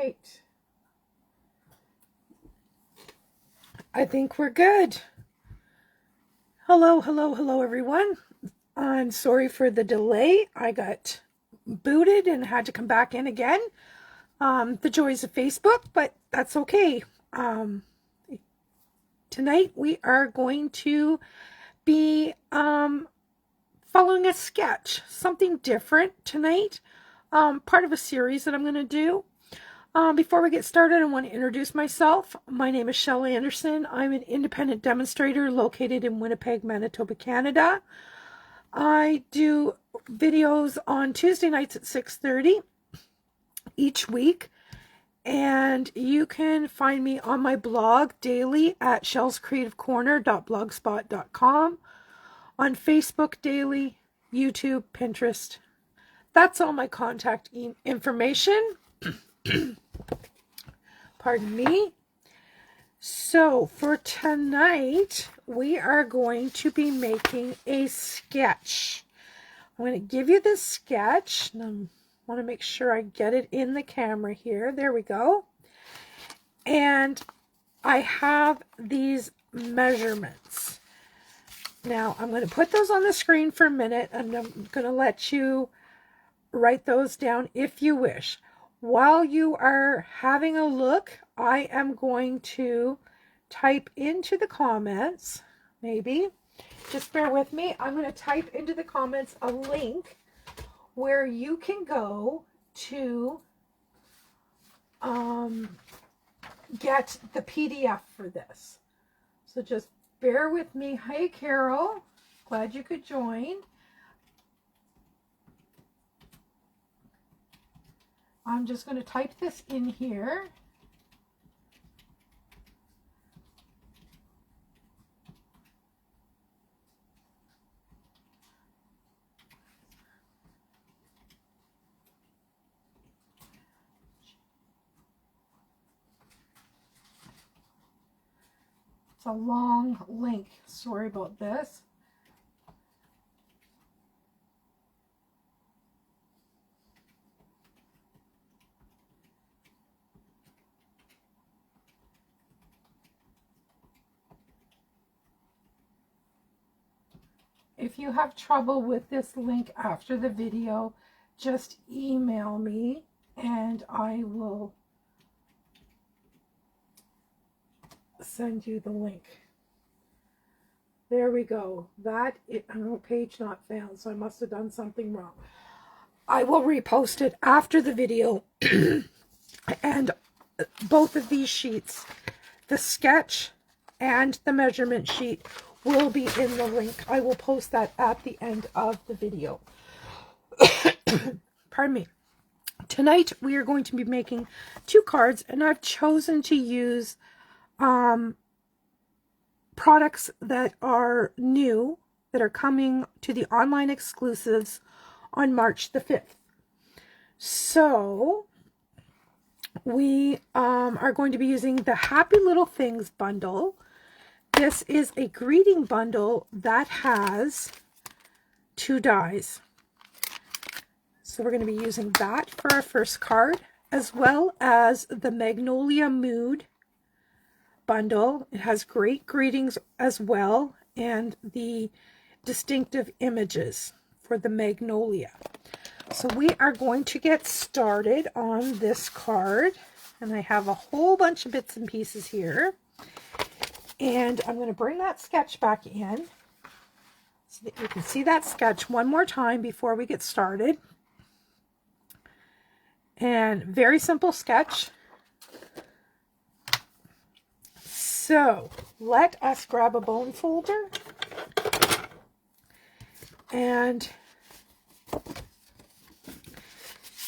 Right. I think we're good. Hello, hello, hello, everyone. I'm sorry for the delay. I got booted and had to come back in again. The joys of Facebook, but that's okay. Tonight we are going to be following a sketch, something different tonight. Part of a series that I'm going to do. Before we get started, I want to introduce myself. My name is Shel Anderson. I'm an independent demonstrator located in Winnipeg, Manitoba, Canada. I do videos on Tuesday nights at 6:30 each week. And you can find me on my blog daily at shelscreativecorner.blogspot.com, on Facebook daily, YouTube, Pinterest. That's all my contact information. Pardon me. So for tonight, we are going to be making a sketch. I'm going to give you this sketch. And I want to make sure I get it in the camera here. There we go. And I have these measurements. Now, I'm going to put those on the screen for a minute, and I'm going to let you write those down if you wish. While you are having a look, I am going to type into the comments, maybe, just bear with me. I'm going to type into the comments a link where you can go to get the PDF for this. So just bear with me. Hey, Carol, glad you could join. I'm just going to type this in here. It's a long link. Sorry about this. If you have trouble with this link after the video, just email me and I will send you the link. There we go. Page not found, so I must have done something wrong. I will repost it after the video. And both of these sheets, the sketch and the measurement sheet, will be in the link. I will post that at the end of the video. Pardon me. Tonight we are going to be making 2 cards, and I've chosen to use products that are new, that are coming to the online exclusives on March the 5th. So we are going to be using the Happy Little Things bundle. This is a greeting bundle that has 2 dies. So we're going to be using that for our first card, as well as the Magnolia Mood bundle. It has great greetings as well, and the distinctive images for the Magnolia. So we are going to get started on this card, and I have a whole bunch of bits and pieces here. And I'm going to bring that sketch back in so that you can see that sketch one more time before we get started. And very simple sketch. So let us grab a bone folder and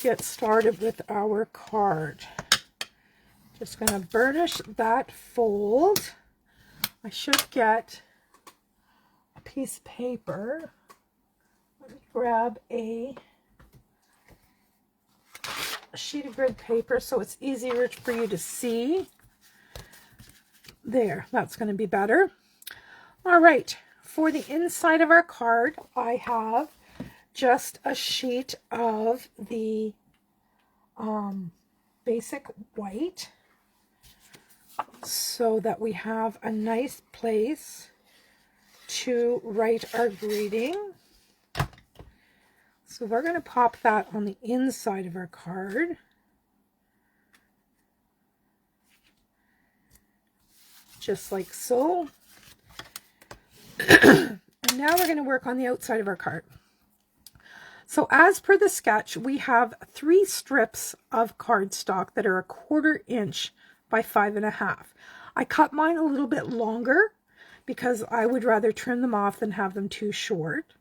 get started with our card. Just going to burnish that fold. I should get a piece of paper. Let me grab a sheet of grid paper so it's easier for you to see. There, that's going to be better. All right, for the inside of our card, I have just a sheet of the basic white so that we have a nice place to write our greeting. So we're going to pop that on the inside of our card. Just like so. And now we're going to work on the outside of our card. So as per the sketch, we have 3 strips of cardstock that are 1/4 inch by 5.5. I cut mine a little bit longer because I would rather trim them off than have them too short.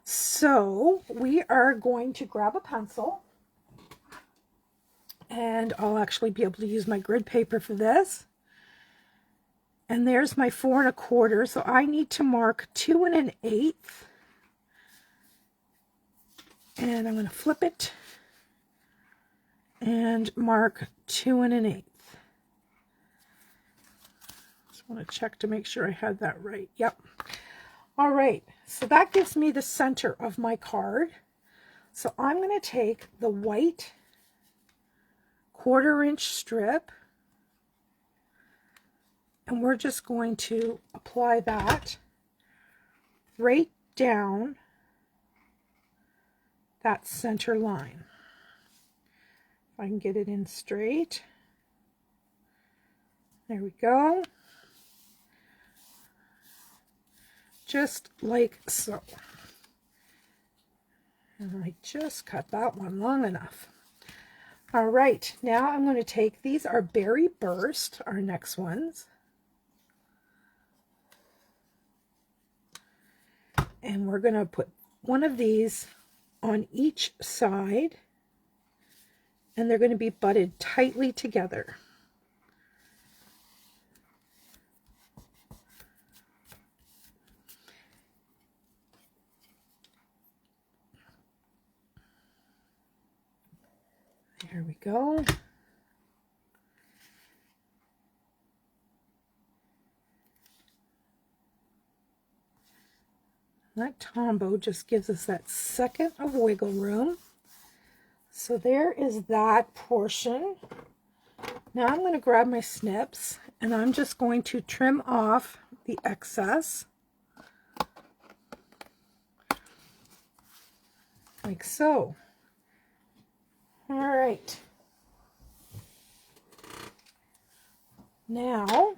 So we are going to grab a pencil, and I'll actually be able to use my grid paper for this. And there's my 4 1/4. So I need to mark 2 1/8. And I'm going to flip it and mark 2 1/8. Just want to check to make sure I had that right. Yep. All right. So that gives me the center of my card. So I'm going to take the white 1/4 inch strip, and we're just going to apply that right down that center line. If I can get it in straight. There we go. Just like so. And I just cut that one long enough. All right, now I'm going to take, these are Berry Burst, our next ones. And we're going to put one of these on each side, and they're going to be butted tightly together. There we go. That Tombow just gives us that second of wiggle room. So there is that portion. Now I'm going to grab my snips, and I'm just going to trim off the excess. Like so. All right. Now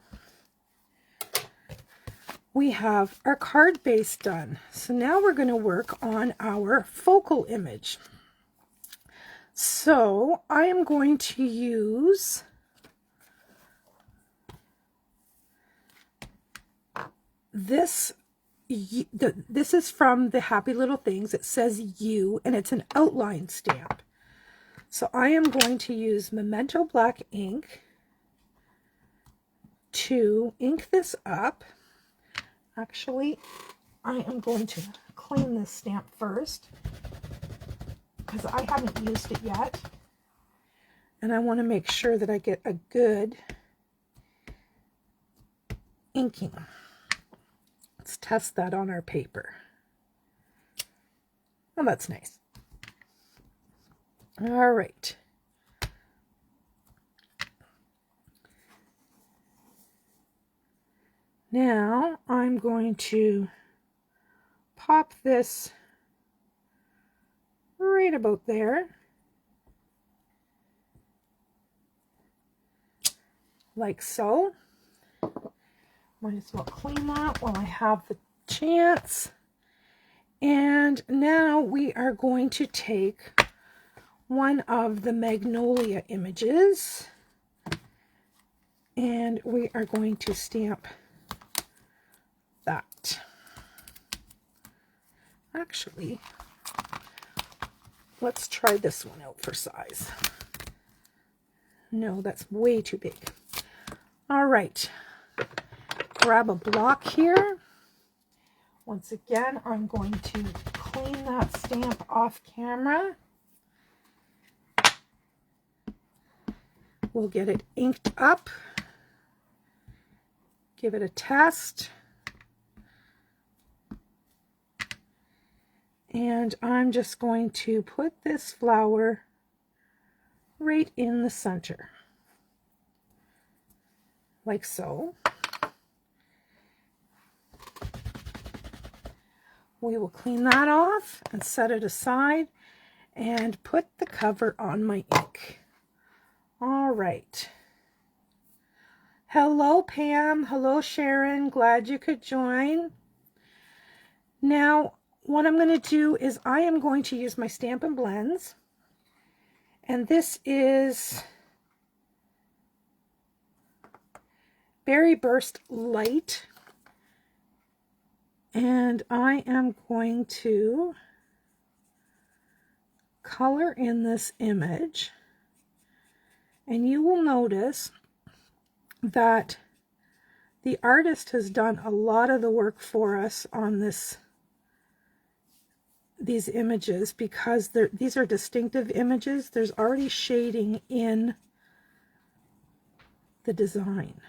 we have our card base done. So now we're going to work on our focal image. So I am going to use this. This is from the Happy Little Things. It says you, and it's an outline stamp. So I am going to use Memento black ink to ink this up. Actually, I am going to clean this stamp first because I haven't used it yet. And I want to make sure that I get a good inking. Let's test that on our paper. Oh, that's nice. All right. Now I'm going to pop this right about there. Like so. Might as well clean that while I have the chance. And now we are going to take one of the Magnolia images, and we are going to stamp that. Actually, let's try this one out for size. No, that's way too big. All right, grab a block here. Once again, I'm going to clean that stamp off camera. We'll get it inked up, give it a test, and I'm just going to put this flower right in the center, like so. We will clean that off and set it aside and put the cover on my ink. All right. Hello, Pam. Hello, Sharon. Glad you could join. Now, what I'm going to do is I am going to use my Stampin' Blends. And this is Berry Burst Light. And I am going to color in this image. And you will notice that the artist has done a lot of the work for us on these images, because these are distinctive images. There's already shading in the design.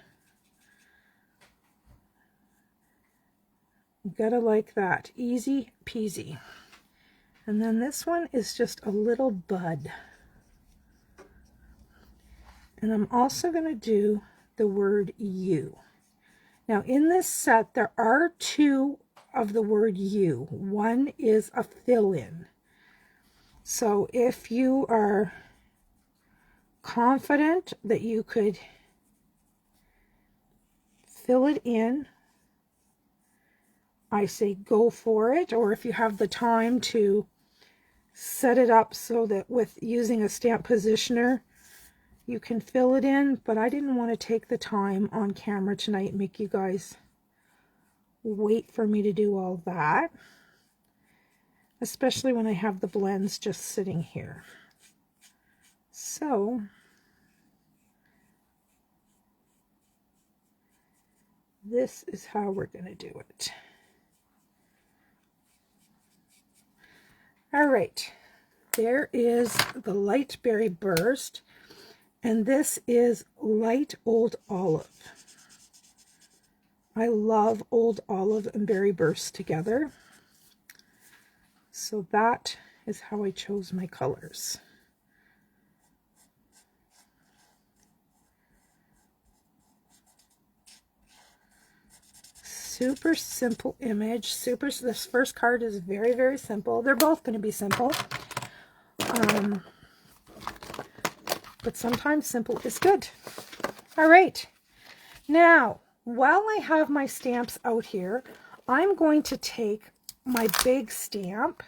You gotta like that. Easy peasy. And then this one is just a little bud. And I'm also going to do the word you. Now in this set there are two of the word you. One is a fill-in. So if you are confident that you could fill it in, I say go for it. Or if you have the time to set it up so that with using a stamp positioner you can fill it in, but I didn't want to take the time on camera tonight and make you guys wait for me to do all that, especially when I have the blends just sitting here. So this is how we're going to do it. All right, there is the Light Berry Burst. And this is Light Old Olive. I love Old Olive and Berry Burst together. So that is how I chose my colors. Super simple image. This first card is very, very simple. They're both going to be simple. But sometimes simple is good. All right. Now, while I have my stamps out here, I'm going to take my big stamp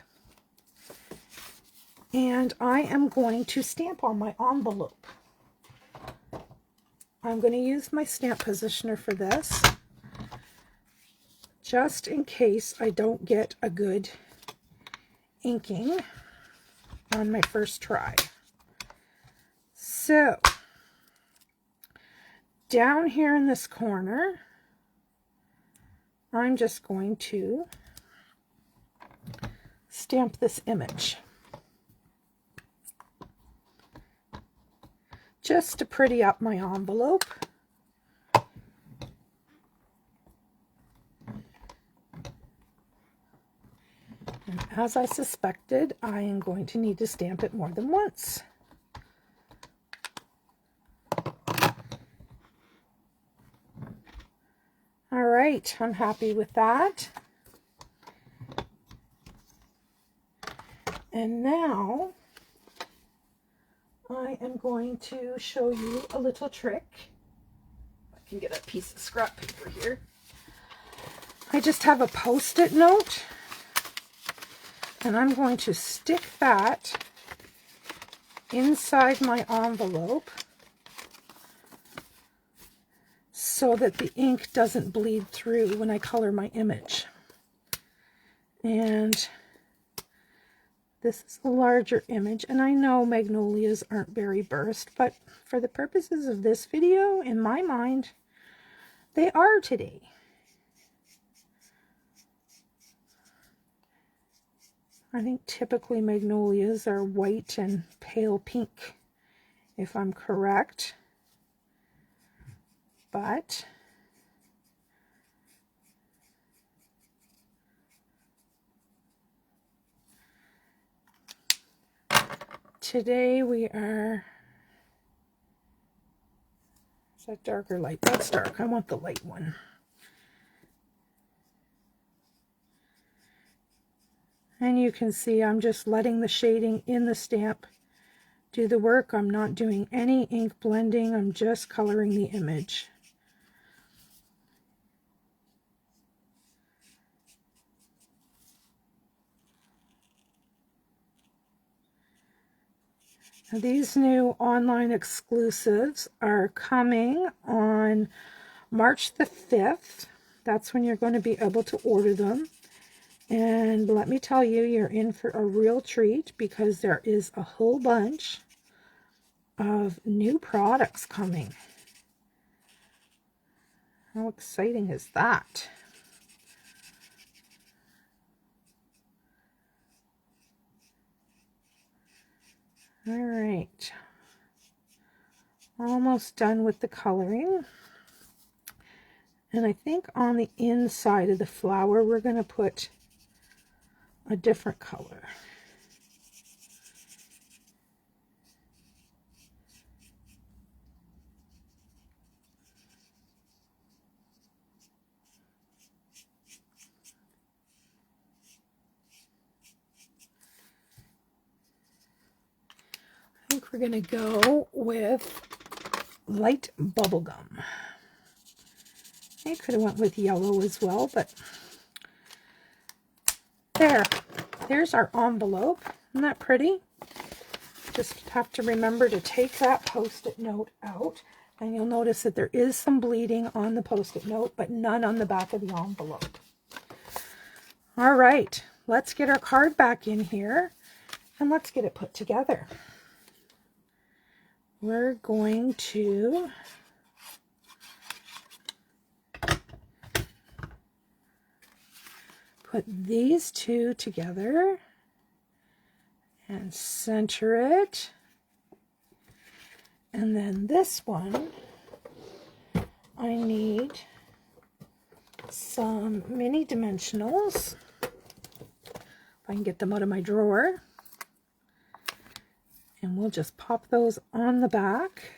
and I am going to stamp on my envelope. I'm going to use my stamp positioner for this, just in case I don't get a good inking on my first try. So, down here in this corner, I'm just going to stamp this image, just to pretty up my envelope. And as I suspected, I am going to need to stamp it more than once. All right, I'm happy with that. And now I am going to show you a little trick. I can get a piece of scrap paper here. I just have a Post-it note, and I'm going to stick that inside my envelope so that the ink doesn't bleed through when I color my image. And this is a larger image, and I know magnolias aren't berry burst, but for the purposes of this video, in my mind, they are today. I think typically magnolias are white and pale pink, if I'm correct. But today we are Is that dark or light? That's dark. I want the light one. And you can see I'm just letting the shading in the stamp do the work. I'm not doing any ink blending. I'm just coloring the image. Now, these new online exclusives are coming on March the 5th. That's when you're going to be able to order them. And let me tell you, you're in for a real treat because there is a whole bunch of new products coming. How exciting is that? All right, almost done with the coloring. And I think on the inside of the flower, we're going to put a different color. I think we're going to go with light bubblegum. I could have went with yellow as well, but there's our envelope. Isn't that pretty? Just have to remember to take that Post-it note out, and you'll notice that there is some bleeding on the Post-it note, but none on the back of the envelope. All right, let's get our card back in here, and let's get it put together. We're going to put these two together and center it. And then this one, I need some mini dimensionals. If I can get them out of my drawer. And we'll just pop those on the back.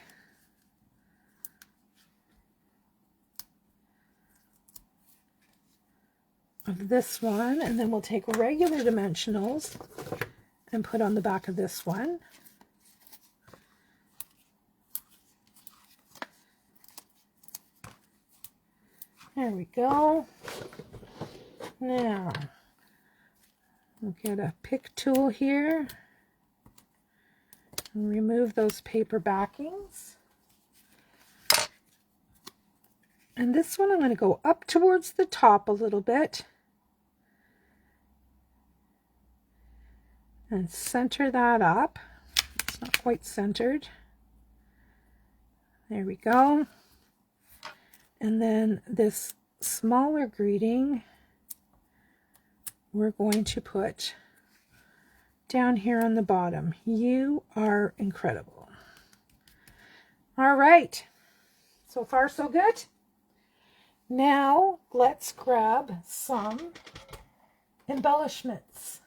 Of this one, and then we'll take regular dimensionals and put on the back of this one. There we go. Now, we'll get a pick tool here and remove those paper backings. And this one I'm going to go up towards the top a little bit and center that up. It's not quite centered. There we go. And then this smaller greeting we're going to put down here on the bottom. You are incredible. All right, so far so good. Now let's grab some embellishments.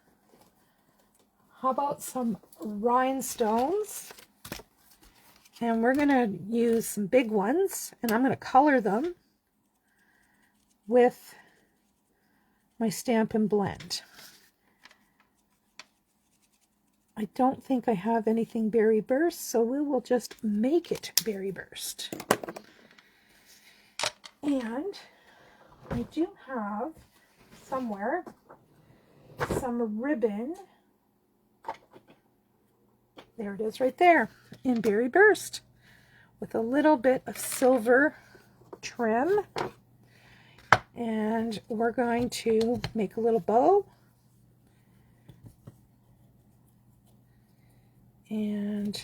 How about some rhinestones? And we're going to use some big ones, and I'm going to color them with my Stampin' blend. I don't think I have anything berry burst, so we will just make it berry burst. And I do have somewhere some ribbon. There it is right there in berry burst with a little bit of silver trim. And we're going to make a little bow and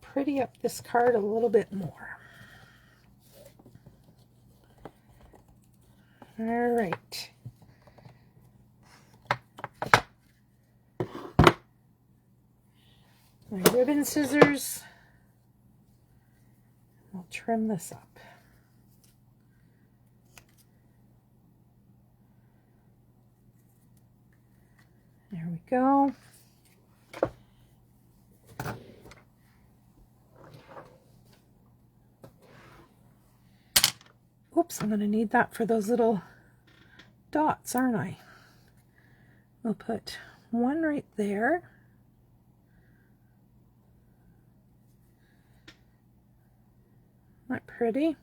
pretty up this card a little bit more. All right. My ribbon scissors. I'll trim this up. There we go. Oops, I'm going to need that for those little dots, aren't I? We'll put one right there. Isn't that pretty?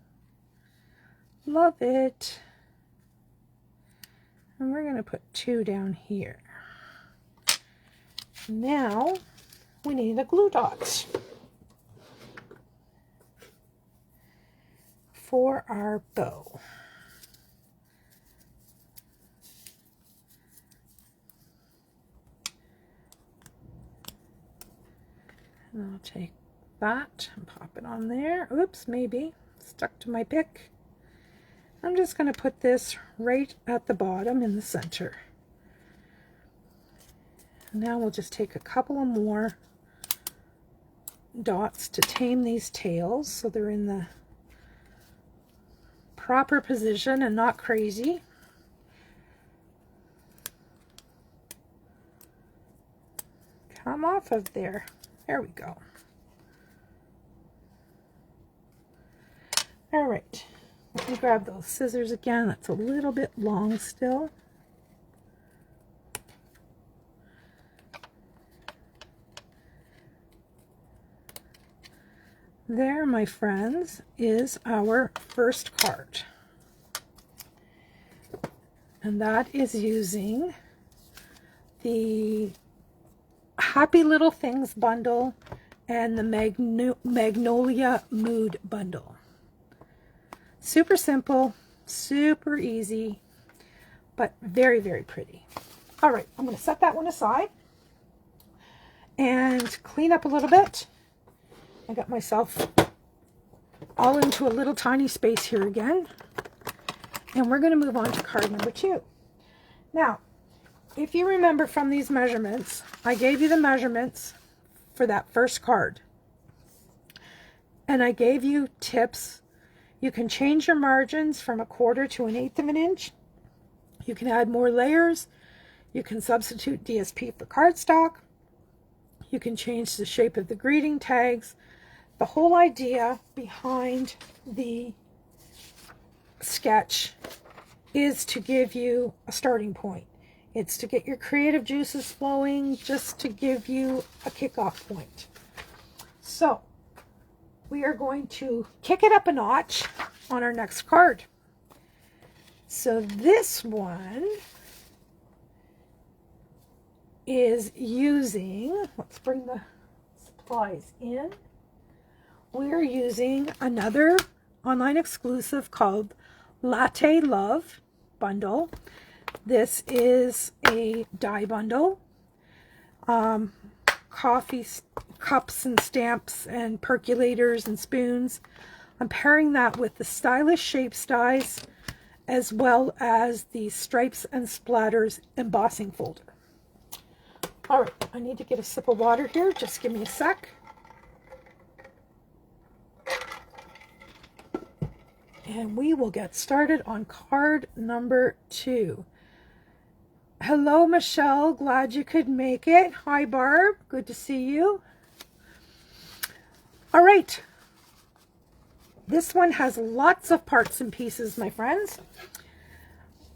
Love it. And we're going to put two down here. Now we need a glue dot for our bow. And I'll take that and pop it on there. Oops, maybe stuck to my pick. I'm just going to put this right at the bottom in the center. Now we'll just take a couple of more dots to tame these tails so they're in the proper position and not crazy. Come off of there. There we go. All right. Let me grab those scissors again. That's a little bit long still. There, my friends, is our first card. And that is using the Happy Little Things bundle and the Magnolia Mood bundle. Super simple, super easy, but very, very pretty. All right, I'm going to set that one aside and clean up a little bit. I got myself all into a little tiny space here again. And we're going to move on to card number 2. Now, if you remember from these measurements, I gave you the measurements for that first card. And I gave you tips. You can change your margins from 1/4 to 1/8 of an inch. You can add more layers. You can substitute DSP for cardstock. You can change the shape of the greeting tags. The whole idea behind the sketch is to give you a starting point. It's to get your creative juices flowing, just to give you a kickoff point. So we are going to kick it up a notch on our next card. So this one is using, let's bring the supplies in. We're using another online exclusive called Latte Love bundle. This is a die bundle. Coffee cups and stamps and percolators and spoons. I'm pairing that with the Stylish Shapes dies as well as the Stripes and Splatters embossing folder. All right, I need to get a sip of water here. Just give me a sec. And we will get started on card number 2. Hello, Michelle. Glad you could make it. Hi, Barb. Good to see you. All right. This one has lots of parts and pieces, my friends.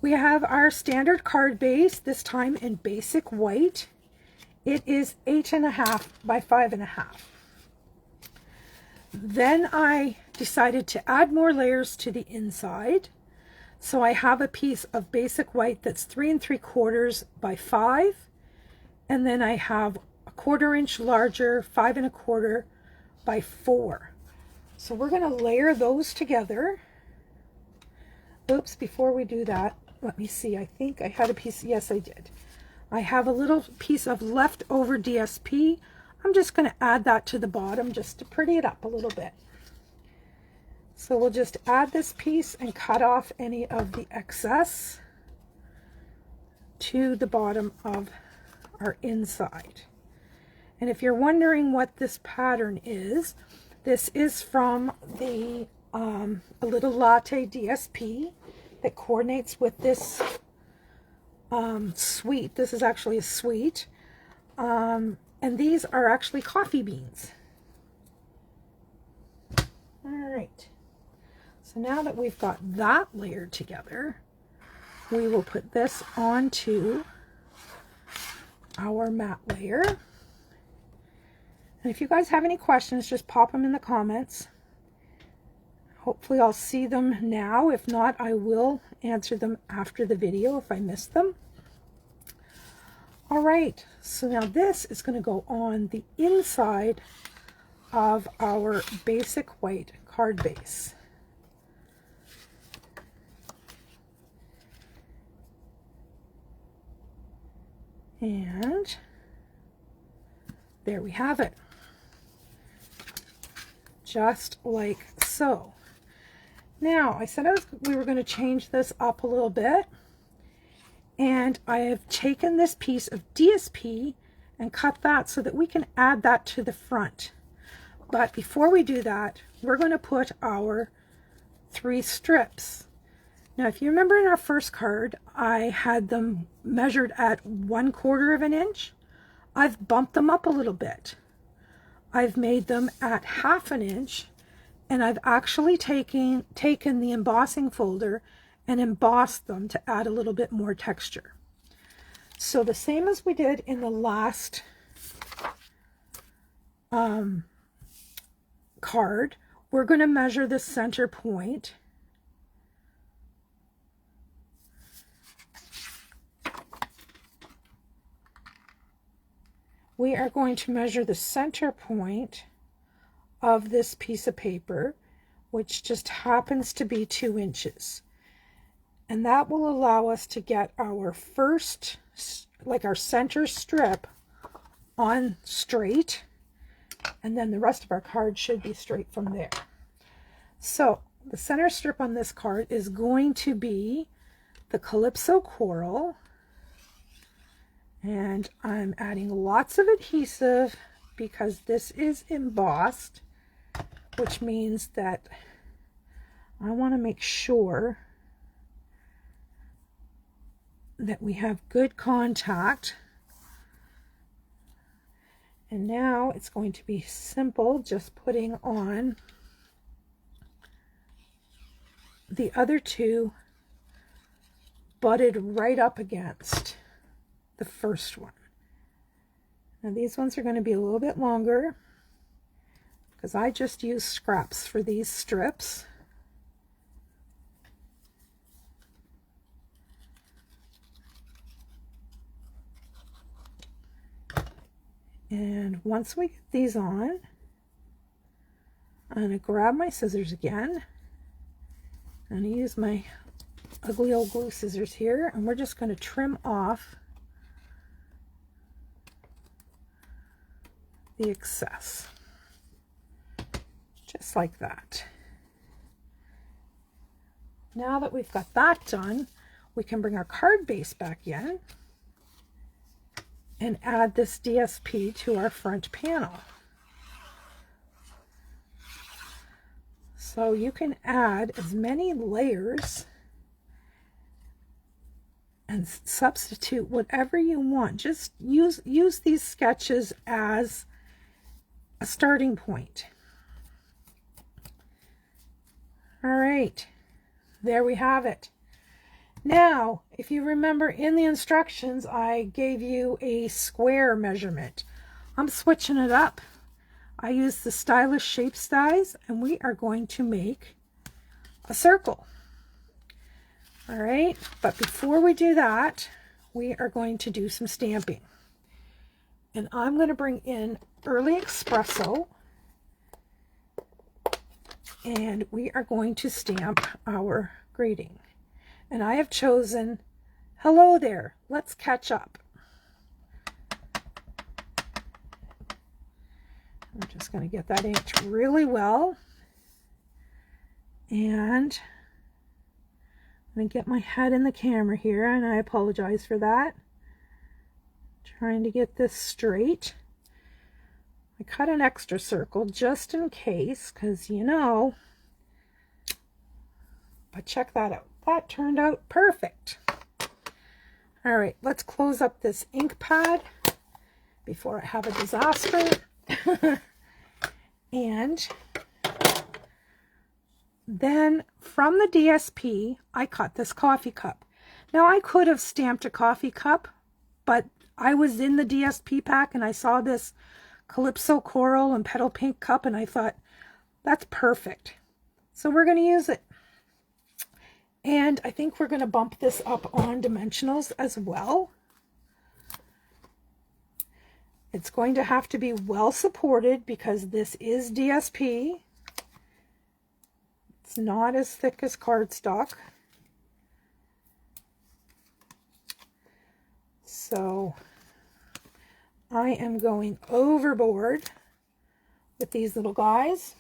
We have our standard card base, this time in basic white. It is 8.5 by 5.5. Then I decided to add more layers to the inside. So I have a piece of basic white that's 3 3/4 by 5. And then I have a 1/4 inch larger, 5 1/4 by 4. So we're going to layer those together. Oops, before we do that, let me see. I think I had a piece. Yes, I did. I have a little piece of leftover DSP. I'm just going to add that to the bottom just to pretty it up a little bit. So we'll just add this piece and cut off any of the excess to the bottom of our inside. And if you're wondering what this pattern is, this is from the a little latte DSP that coordinates with this sweet. This is actually a sweet. And these are actually coffee beans. All right. So now that we've got that layered together, we will put this onto our matte layer. And if you guys have any questions, just pop them in the comments. Hopefully I'll see them now. If not, I will answer them after the video if I miss them. All right, so now this is going to go on the inside of our basic white card base. And there we have it. Just like so. Now, I said we were going to change this up a little bit. And I have taken this piece of DSP and cut that so that we can add that to the front. But before we do that, we're going to put our 3 strips. Now, if you remember in our first card, I had them measured at 1/4 of an inch. I've bumped them up a little bit. I've made them at 1/2 an inch, and I've actually taken the embossing folder and embossed them to add a little bit more texture. So the same as we did in the last card, we're going to measure the center point. We are going to measure the center point of this piece of paper, which just happens to be 2 inches. And that will allow us to get our first, like our center strip on straight, and then the rest of our card should be straight from there. So the center strip on this card is going to be the Calypso Coral, and I'm adding lots of adhesive because this is embossed, which means that I want to make sure that we have good contact. And now it's going to be simple, just putting on the other 2 butted right up against the first one. Now these ones are going to be a little bit longer because I just used scraps for these strips. And once we get these on, I'm going to grab my scissors again. I'm going to use my ugly old glue scissors here, and we're just going to trim off the excess. Just like that. Now that we've got that done, we can bring our card base back in and add this DSP to our front panel. So you can add as many layers and substitute whatever you want. Just use these sketches as a starting point. All right, there we have it. Now, if you remember in the instructions, I gave you a square measurement. I'm switching it up. I use the Stylish Shapes dies, and we are going to make a circle. All right, but before we do that, we are going to do some stamping. And I'm going to bring in Early Espresso, and we are going to stamp our greeting. And I have chosen, hello there, let's catch up. I'm just going to get that inked really well. And I'm going to get my head in the camera here, and I apologize for that. Trying to get this straight. I cut an extra circle just in case, because you know. But check that out. That turned out perfect. All right, let's close up this ink pad before I have a disaster. And then from the DSP, I cut this coffee cup. Now I could have stamped a coffee cup, but I was in the DSP pack and I saw this Calypso Coral and Petal Pink cup and I thought, that's perfect. So we're going to use it. And I think we're going to bump this up on dimensionals as well. It's going to have to be well supported because this is DSP. It's not as thick as cardstock. So I am going overboard with these little guys.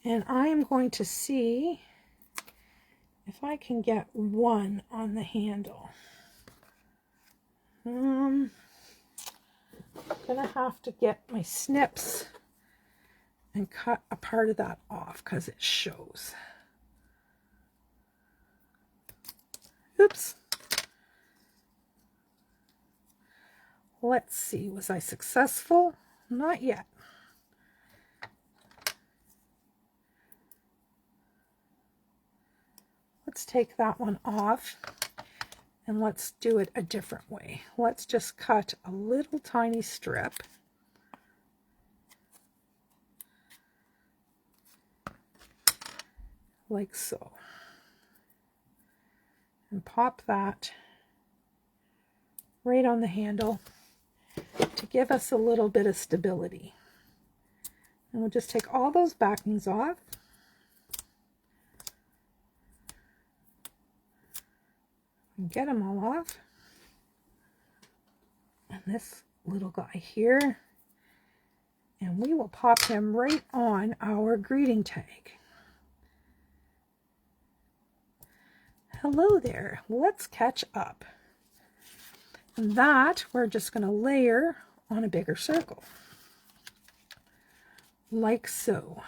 And I am going to see if I can get one on the handle. I'm gonna have to get my snips and cut a part of that off because it shows. Oops. Let's see, was I successful? Not yet. Let's take that one off and let's do it a different way. Let's just cut a little tiny strip. Like so. And pop that right on the handle to give us a little bit of stability. And we'll just take all those backings off. And get them all off. And this little guy here. And we will pop him right on our greeting tag. Hello there, let's catch up. And that we're just going to layer on a bigger circle. Like so.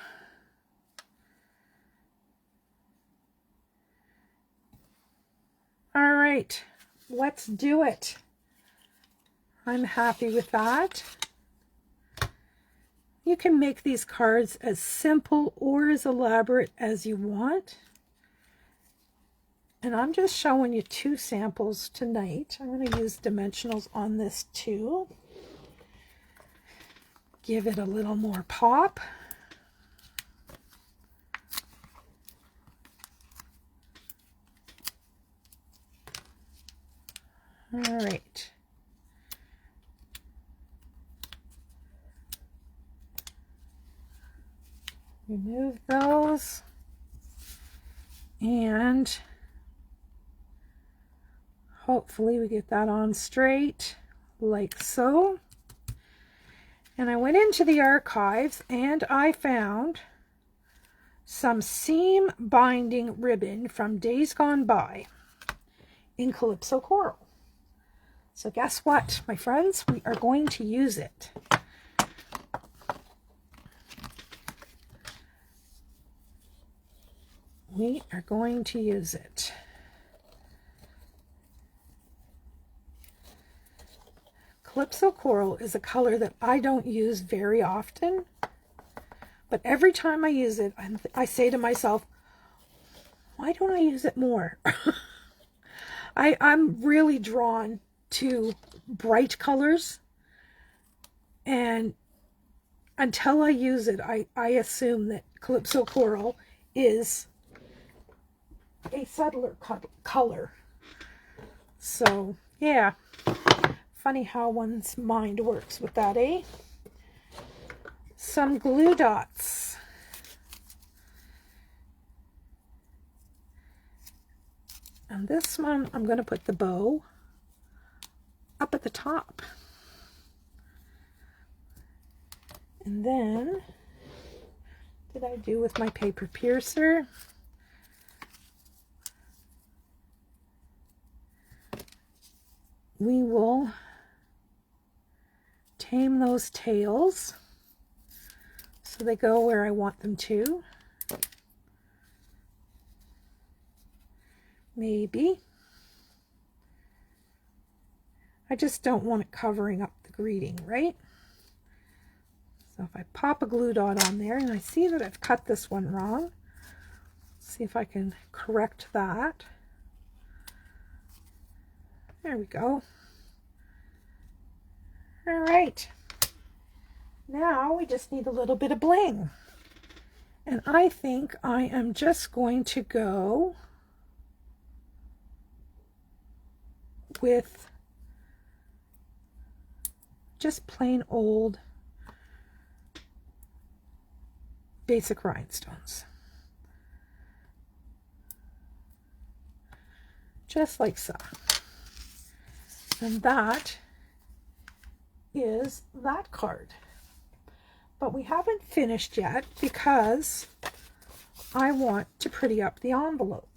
All right, let's do it. I'm happy with that. You can make these cards as simple or as elaborate as you want. And I'm just showing you two samples tonight. I'm going to use dimensionals on this too. Give it a little more pop. All right. Remove those. And hopefully we get that on straight, like so. And I went into the archives and I found some seam binding ribbon from days gone by in Calypso Coral. So guess what, my friends? We are going to use it. We are going to use it. Calypso Coral is a color that I don't use very often, but every time I use it, I say to myself, why don't I use it more? I'm really drawn to bright colors, and until I use it, I assume that Calypso Coral is a subtler color. So yeah, funny how one's mind works with that, eh? Some glue dots. And this one, I'm going to put the bow up at the top. And then, what did I do with my paper piercer? We will tame those tails so they go where I want them to. Maybe. I just don't want it covering up the greeting, right? So if I pop a glue dot on there, and I see that I've cut this one wrong, See if I can correct that. There we go. All right. Now we just need a little bit of bling. And I think I am just going to go with just plain old basic rhinestones. Just like so. And that is that card. But we haven't finished yet because I want to pretty up the envelope.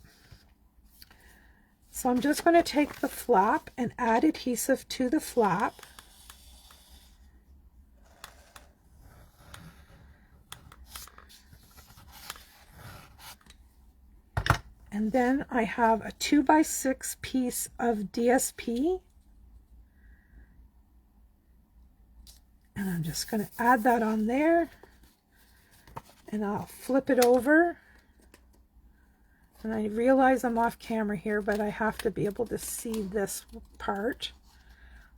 So I'm just going to take the flap and add adhesive to the flap. And then I have a 2x6 piece of DSP. And I'm just going to add that on there. And I'll flip it over. And I realize I'm off camera here, but I have to be able to see this part.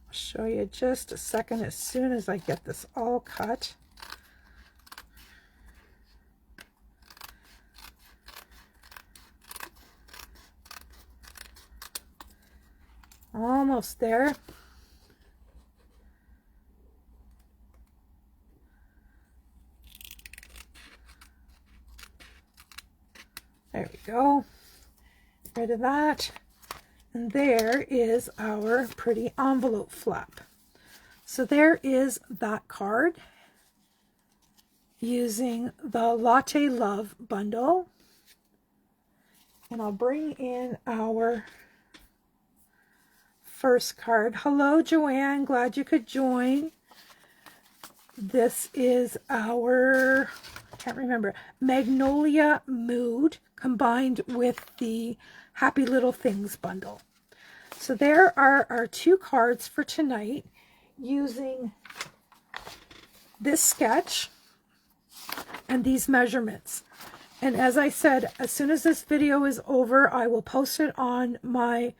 I'll show you just a second as soon as I get this all cut. Almost there. There we go. Rid of that. And there is our pretty envelope flap. So there is that card using the Latte Love bundle. And I'll bring in our first card. Hello, Joanne. Glad you could join. This is our, I can't remember, Magnolia Mood combined with the Happy Little Things bundle. So there are our two cards for tonight using this sketch and these measurements. And as I said, as soon as this video is over, I will post it on my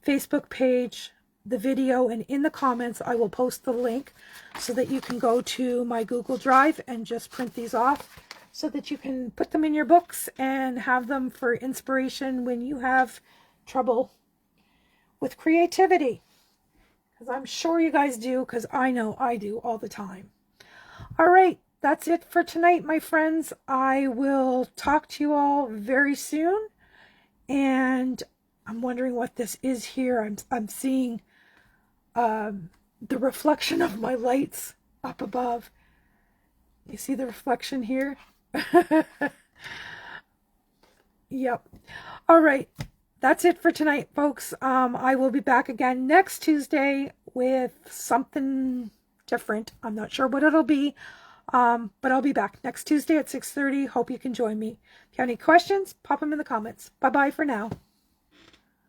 Facebook page, the video, and in the comments I will post the link so that you can go to my Google Drive and just print these off so that you can put them in your books and have them for inspiration when you have trouble with creativity. Because I'm sure you guys do, because I know I do all the time. All right, that's it for tonight, my friends. I will talk to you all very soon. And I'm wondering what this is here. I'm seeing the reflection of my lights up above. You see the reflection here? Yep. All right. That's it for tonight, folks. I will be back again next Tuesday with something different. I'm not sure what it'll be, but I'll be back next Tuesday at 6:30. Hope you can join me. If you have any questions, pop them in the comments. Bye-bye for now.